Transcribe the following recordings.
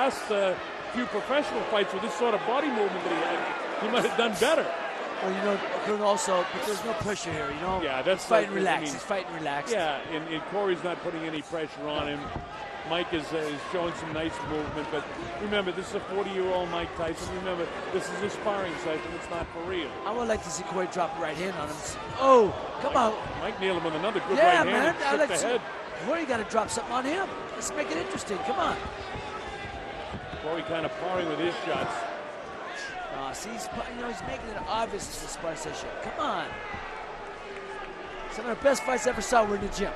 last few professional fights with this sort of body movement that he had, he might have done better. Well, you know, also, but there's no pressure here, you know? Yeah, that's he's fighting relaxed. I mean, he's fighting relaxed. Yeah, and Corey's not putting any pressure on him. Mike is showing some nice movement, but remember, this is a 40-year-old Mike Tyson. Remember, this is a sparring session. It's not for real. I would like to see Corey drop a right hand on him. Oh, come on. Mike nailed him with another good yeah, right man, hand and shook the head. Corey got to drop something on him. Let's make it interesting. Come on. Corey kind of parring with his shots. See, he's making it obvious it's a sparring session. Come on. Some of the best fights I ever saw were in the gym.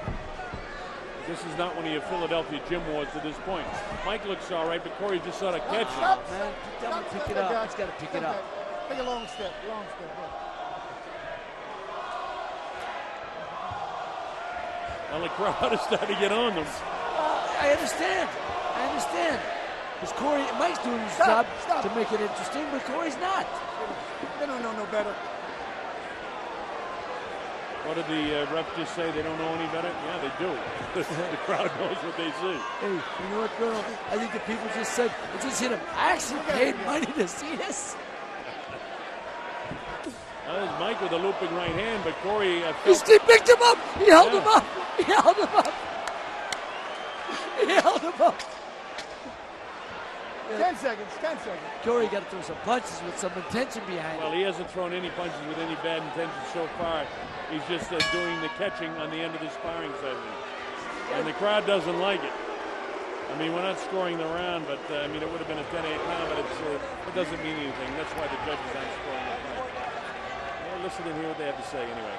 This is not one of your Philadelphia gym wars to this point. Mike looks all right, but Corey just sort of catching. Oh, man, tell him to pick it up. He's got to pick it up. Take a long step, long step. Well, the crowd is starting to get on them. I understand. Because Mike's doing his job to make it interesting, but Corey's not. They don't know no better. What did the ref just say? They don't know any better? Yeah, they do. The crowd knows what they see. Hey, you know what, Colonel? I think the people just said, it just hit him. I actually paid money to see this. That was Mike with a looping right hand, but Corey... He picked him up. He held him up. He held him up. He held him up. 10 seconds. Corey got to throw some punches with some intention behind it. Well, he hasn't thrown any punches with any bad intention so far. He's just doing the catching on the end of the sparring session. And the crowd doesn't like it. I mean, we're not scoring the round, but, I mean, it would have been a 10-8 now, but it doesn't mean anything. That's why the judges aren't scoring it. Well, listen and hear what they have to say anyway.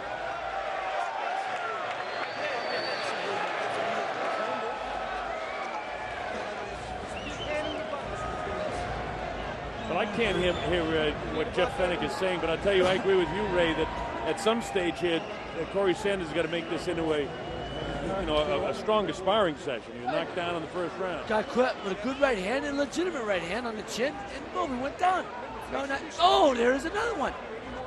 But I can't hear what Jeff Fennick is saying, but I'll tell you, I agree with you, Ray, that at some stage here, Corey Sanders has got to make this into a stronger sparring session. He was knocked down in the first round. Got caught with a good right hand and legitimate right hand on the chin, and boom, he went down. Oh, there's another one.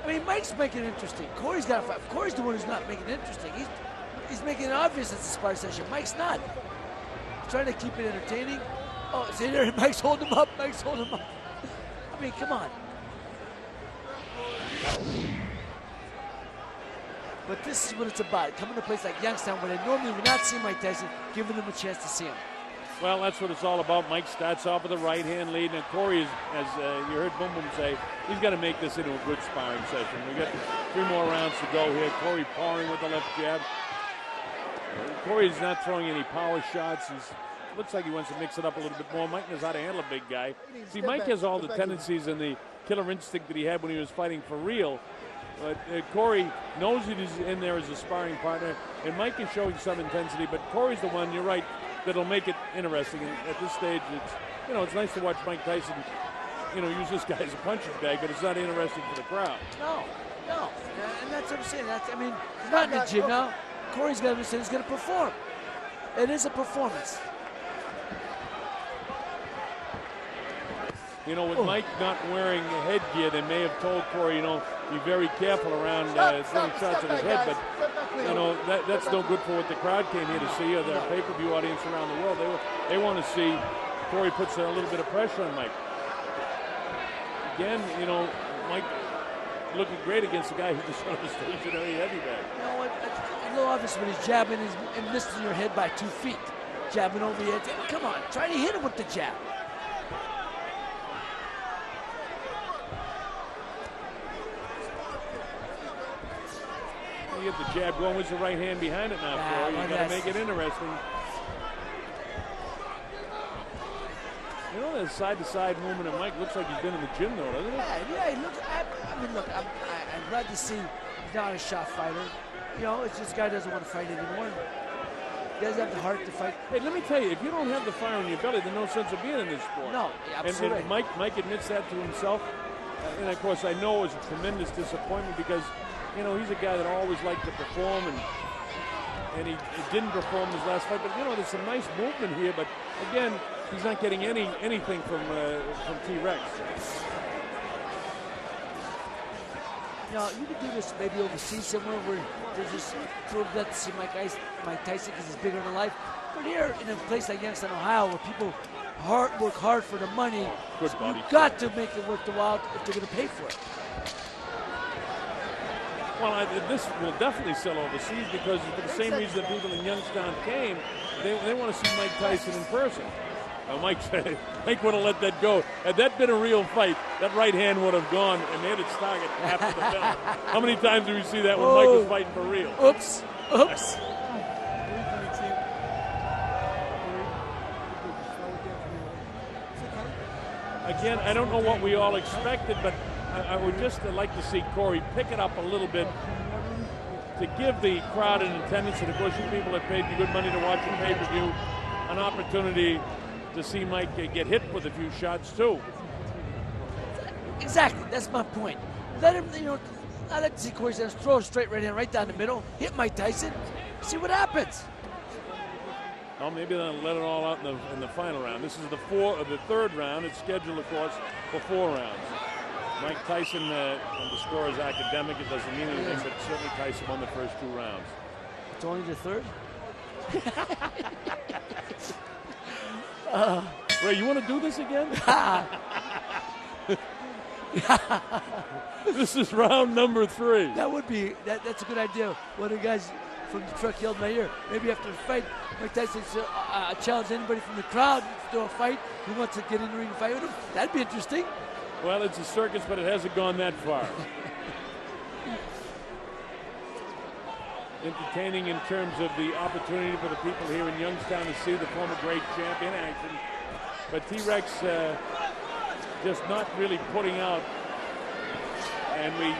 I mean, Mike's making it interesting. Corey's got to fight. Corey's the one who's not making it interesting. He's making it obvious it's a sparring session. Mike's not. He's trying to keep it entertaining. Oh, see there, Mike's holding him up. I mean, come on. But this is what it's about. Coming to a place like Youngstown where they normally would not see Mike Tyson, giving them a chance to see him. Well, that's what it's all about. Mike starts off with a right hand lead, and Corey, as you heard Boom Boom say, he's got to make this into a good sparring session. We got 3 more rounds to go here. Corey powering with the left jab. Corey's not throwing any power shots. Looks like he wants to mix it up a little bit more. Mike knows how to handle a big guy. See, Mike has all the tendencies and the killer instinct that he had when he was fighting for real. But Corey knows he's in there as a sparring partner, and Mike is showing some intensity, but Corey's the one, you're right, that'll make it interesting. And at this stage, it's nice to watch Mike Tyson, use this guy as a punching bag, but it's not interesting for the crowd. No. And that's what I'm saying. He's not in the gym now. Corey's got to understand he's going to perform. It is a performance. With Mike not wearing headgear, they may have told Corey, be very careful around throwing shots at his head. But, that's no good for what the crowd came here to see, or the pay-per-view audience around the world. They want to see Corey puts a little bit of pressure on Mike. Again, Mike looking great against the guy who just on a stationary heavy bag. You know what? It's a little obvious when he's jabbing and missing your head by 2 feet. Jabbing over the edge. Come on, try to hit him with the jab. You get the jab going with the right hand behind it now, Corey. You got to make it interesting. The side-to-side movement of Mike looks like he's been in the gym, though, doesn't it? Yeah, he looks. I'm glad to see he's not a shot fighter. It's just guy doesn't want to fight anymore. He doesn't have the heart to fight. Hey, let me tell you, if you don't have the fire in your belly, there's no sense of being in this sport. No, absolutely. And Mike admits that to himself. And, of course, I know it was a tremendous disappointment because he's a guy that always liked to perform, and he didn't perform his last fight. But there's some nice movement here. But again, he's not getting anything from T-Rex. You could do this maybe overseas somewhere where they're just thrilled to see Mike Tyson because he's bigger than life. But here in a place like Youngstown, Ohio, where people work hard for the money. Good So body you've got to make it worth the while if they're going to pay for it. Well, this will definitely sell overseas because for the same reason that people in Youngstown came, they want to see Mike Tyson in person. Mike would have let that go. Had that been a real fight, that right hand would have gone and hit its target after the bell. How many times do we see that when Mike was fighting for real? Oops. Oops. Again, I don't know what we all expected, but I would just like to see Corey pick it up a little bit to give the crowd in attendance, and of course you people that paid you good money to watch the pay-per-view, an opportunity to see Mike get hit with a few shots too. Exactly, that's my point. Let him, I like to see Corey Sanders throw a straight right hand right down the middle, hit Mike Tyson, see what happens. Well, maybe they'll let it all out in the final round. This is the third round. It's scheduled, of course, for 4 rounds. Mike Tyson, on the score is academic. It doesn't mean anything, but certainly Tyson won the first 2 rounds. It's only the third? Ray, you want to do this again? This is round number 3. That would be, that's a good idea. One of the guys from the truck yelled in my ear. Maybe after the fight, Mike Tyson challenge anybody from the crowd to do a fight who wants to get in the ring and fight with him. That'd be interesting. Well, it's a circus, but it hasn't gone that far. Entertaining in terms of the opportunity for the people here in Youngstown to see the former great champ in action. But T-Rex just not really putting out, and we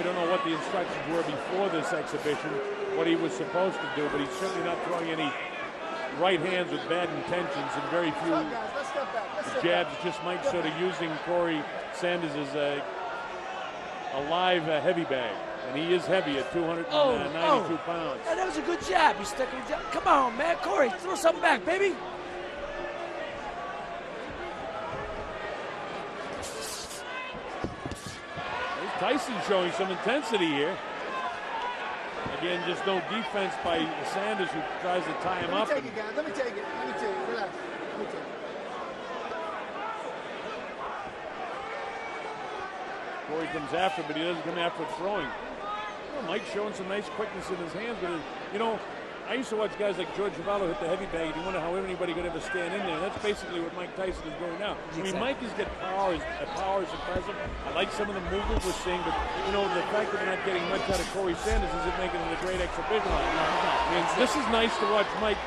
don't know what the instructions were before this exhibition, what he was supposed to do, but he's certainly not throwing any right hands with bad intentions and very few jabs. Just Mike sort of using Corey Sanders as a live heavy bag. And he is heavy at 292 pounds. Yeah, that was a good jab. He stuck him down. Come on, man. Corey, throw something back, baby. Tyson showing some intensity here. Again, just no defense by Sanders, who tries to tie him up. Let me take it. Let me take it. Relax. Let me take it. Corey comes after, but he doesn't come after throwing. Mike's showing some nice quickness in his hands, but I used to watch guys like George Zavallo hit the heavy bag, and you wonder how anybody could ever stand in there. And that's basically what Mike Tyson is doing now. I mean, Mike has got power. Power is impressive. I like some of the movement we're seeing, but the fact that we're not getting much out of Corey Sanders isn't making it a great exhibition. I mean, this is nice to watch Mike,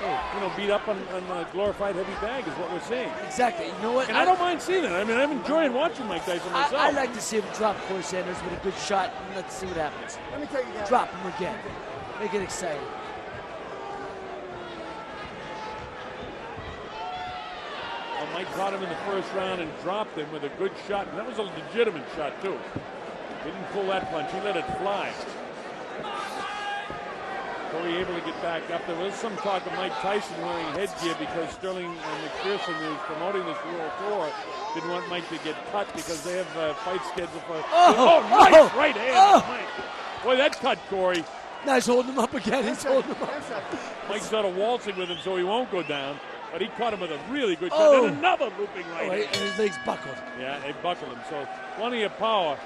beat up on a glorified heavy bag is what we're seeing. Exactly. You know what? And I don't mind seeing it. I mean, I'm enjoying watching Mike Tyson myself. I like to see him drop Corey Sanders with a good shot, and let's see what happens. Let me take it, guys. Drop him again. Make it exciting. Mike caught him in the first round and dropped him with a good shot, and that was a legitimate shot too. He didn't pull that punch, he let it fly. Corey able to get back up. There was some talk of Mike Tyson wearing headgear because Sterling McPherson, who's promoting this World Tour, didn't want Mike to get cut because they have a fight scheduled for... Nice right hand, Mike. Boy, that cut Corey. Nice holding him up again. He's holding him up. Mike's sort of waltzing with him so he won't go down. But he caught him with a really good shot. And another looping right hand. And his legs buckled. Yeah, they buckled him. So plenty of power.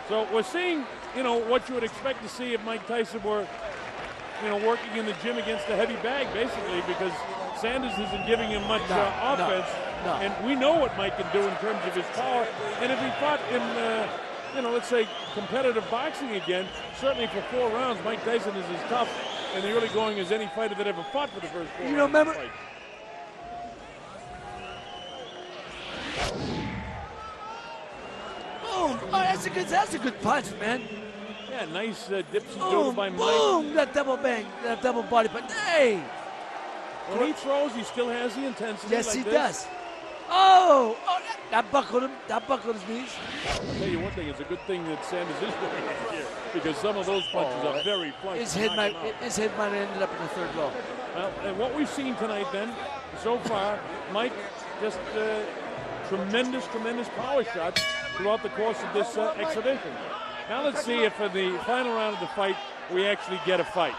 So we're seeing, what you would expect to see if Mike Tyson were, working in the gym against a heavy bag, basically, because Sanders isn't giving him much offense. No. And we know what Mike can do in terms of his power. And if he fought in, let's say, competitive boxing again, certainly for 4 rounds, Mike Tyson is as tough in the early going as any fighter that ever fought for the first 4 rounds. Remember? Boom! Oh, that's a good punch, man. Yeah, nice dipsy-do by Mike. Boom! That double bang, that double body punch. Hey! When he throws, he still has the intensity. Yes, like he this. does. Oh, that buckled him. That buckled his knees. I'll tell you one thing. It's a good thing that Sanders is wearing it here because some of those punches are very flush. His head might have ended up in the 3rd row. Well, and what we've seen tonight, then, so far, Mike just tremendous power shots throughout the course of this exhibition. Now let's see if in the final round of the fight we actually get a fight.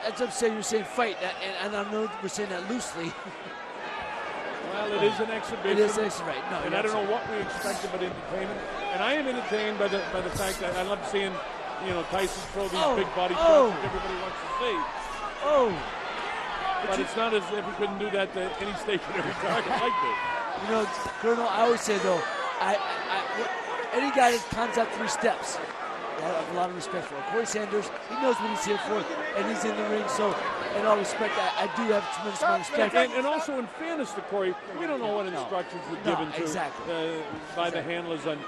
That's what I'm saying. You're saying fight, and I know we're saying that loosely. Well, it is an exhibition. It is right. No, and I don't know what we expected but entertainment. And I am entertained by the fact that I love seeing, Tyson throw these big body shots that everybody wants to see. But it's not as if he couldn't do that to any stationary target like this. Colonel, I always say though, any guy that climbs up 3 steps, I have a lot of respect for him. Corey Sanders, he knows what he's here for, and he's in the ring. So, in all respect, I do have tremendous amount of respect. And also, in fairness to Corey, we don't know what instructions were given by the handlers on,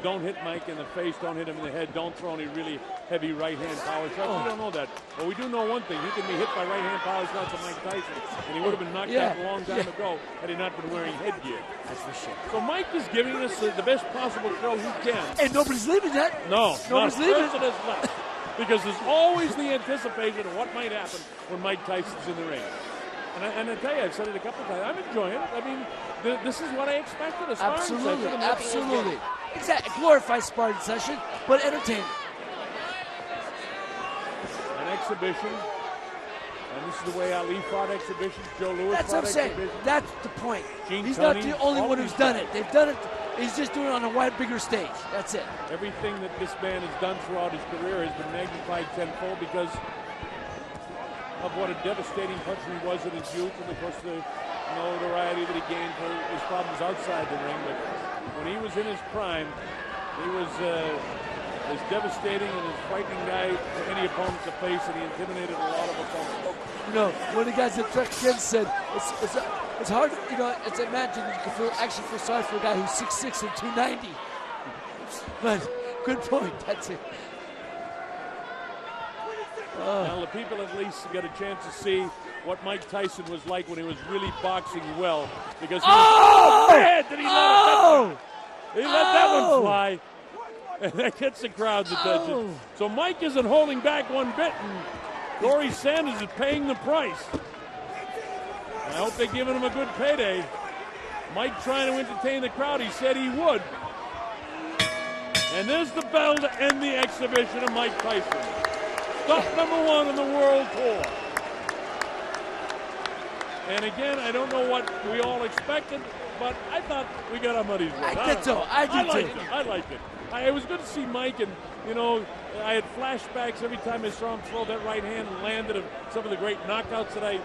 don't hit Mike in the face, don't hit him in the head, don't throw any really heavy right-hand power shots. We don't know that. But we do know one thing. He can be hit by right-hand power shots of Mike Tyson, and he would have been knocked out a long time ago had he not been wearing headgear. That's for sure. So Mike is giving us the best possible throw he can. And nobody's leaving yet. No, nobody's leaving. Left. Because there's always the anticipation of what might happen when Mike Tyson's in the ring. And I tell you, I've said it a couple of times, I'm enjoying it. I mean, this is what I expected. A sparring session. Absolutely. Exactly. Glorified sparring session, but entertaining. An exhibition. And this is the way Ali fought exhibitions. Joe Louis That's fought what I'm saying. exhibitions. That's the point. He's Tunney, not the only one who's done it. They've done it. He's just doing it on a wide, bigger stage. That's it. Everything that this man has done throughout his career has been magnified tenfold because of what a devastating puncher he was in his youth, and of course the notoriety that he gained for his problems outside the ring. But when he was in his prime, he was as devastating and as frightening guy to any opponent to face, and he intimidated a lot of opponents. One of the guys that Trek Ken said, it's hard, it's imagine you can actually feel sorry for a guy who's 6'6" and 290. But good point, that's it. Now the people at least got a chance to see what Mike Tyson was like when he was really boxing well. Because man, did he let that one fly. And that gets the crowd's attention. So Mike isn't holding back one bit, and Corey Sanders is paying the price. I hope they're giving him a good payday. Mike trying to entertain the crowd. He said he would. And there's the bell to end the exhibition of Mike Tyson. Stop #1 on the World Tour. And again, I don't know what we all expected, but I thought we got our money's worth. I did too. I liked it. It was good to see Mike, and I had flashbacks every time I saw him throw that right hand and landed of some of the great knockouts that I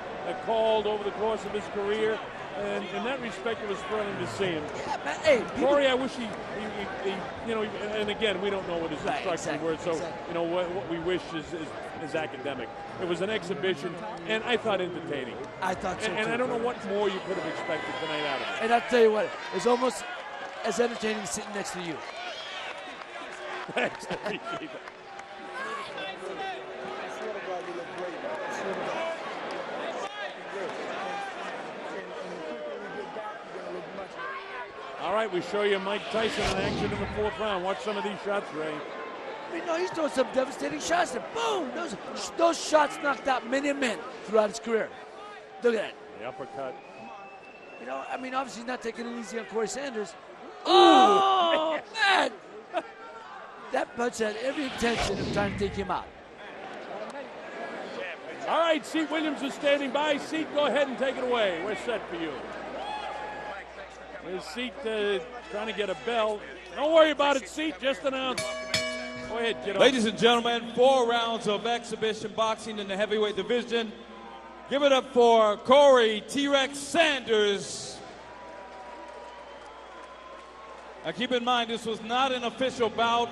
called over the course of his career. And in that respect, it was thrilling to see him. Hey, Corey, I wish he and again, we don't know what his instructions were, so what we wish is academic. It was an exhibition, and I thought entertaining. I thought so too. And I don't know what more you could have expected tonight out of it. And I'll tell you what, it's almost as entertaining as sitting next to you. Thanks, I appreciate that. All right, we show you Mike Tyson in action in the 4th round. Watch some of these shots, Ray. He's throwing some devastating shots. And boom! Those shots knocked out many men throughout his career. Look at that. The uppercut. Obviously he's not taking it easy on Corey Sanders. Oh, man! That punch had every intention of trying to take him out. All right, Seat Williams is standing by. Seat, go ahead and take it away. We're set for you. There's Seat trying to get a bell. Don't worry about it, Seat. Just announce. Go ahead, get on. Ladies and gentlemen, 4 rounds of exhibition boxing in the heavyweight division. Give it up for Corey T-Rex Sanders. Now keep in mind, this was not an official bout.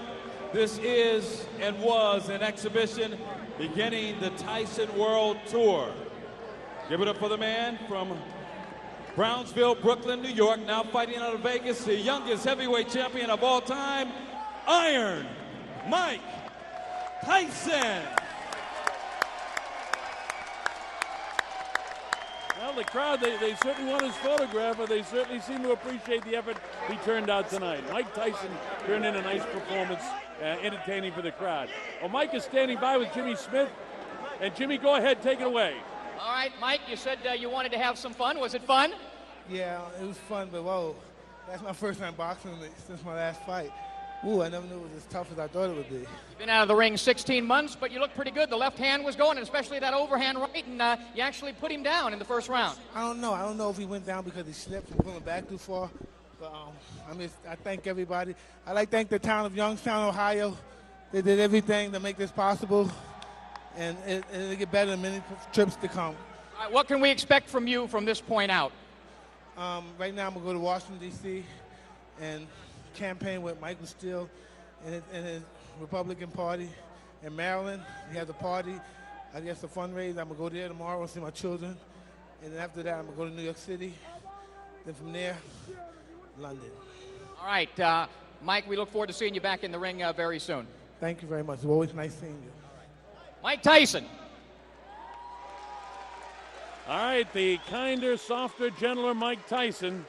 This is and was an exhibition beginning the Tyson World Tour. Give it up for the man from Brownsville, Brooklyn, New York, now fighting out of Vegas, the youngest heavyweight champion of all time, Iron Mike Tyson. Well, the crowd, they certainly want his photograph, but they certainly seem to appreciate the effort he turned out tonight. Mike Tyson turned in a nice performance, entertaining for the crowd. Well, Mike is standing by with Jimmy Smith. And Jimmy, go ahead, take it away. All right, Mike, you said you wanted to have some fun. Was it fun? Yeah, it was fun, but whoa, that's my first time boxing since my last fight. Ooh, I never knew it was as tough as I thought it would be. You've been out of the ring 16 months, but you look pretty good. The left hand was going, and especially that overhand right, and you actually put him down in the first round. I don't know. I don't know if he went down because he slipped from pulling back too far. But I thank everybody. I like to thank the town of Youngstown, Ohio. They did everything to make this possible, and it'll get better in many trips to come. All right, what can we expect from you from this point out? Right now, I'm going to go to Washington, D.C., and campaign with Michael Steele and his Republican Party. In Maryland, we have the party. I guess a fundraiser. I'm going to go there tomorrow and see my children. And then after that, I'm going to go to New York City. Then from there, London. All right, Mike, we look forward to seeing you back in the ring very soon. Thank you very much. It's always nice seeing you. Mike Tyson. All right, the kinder, softer, gentler Mike Tyson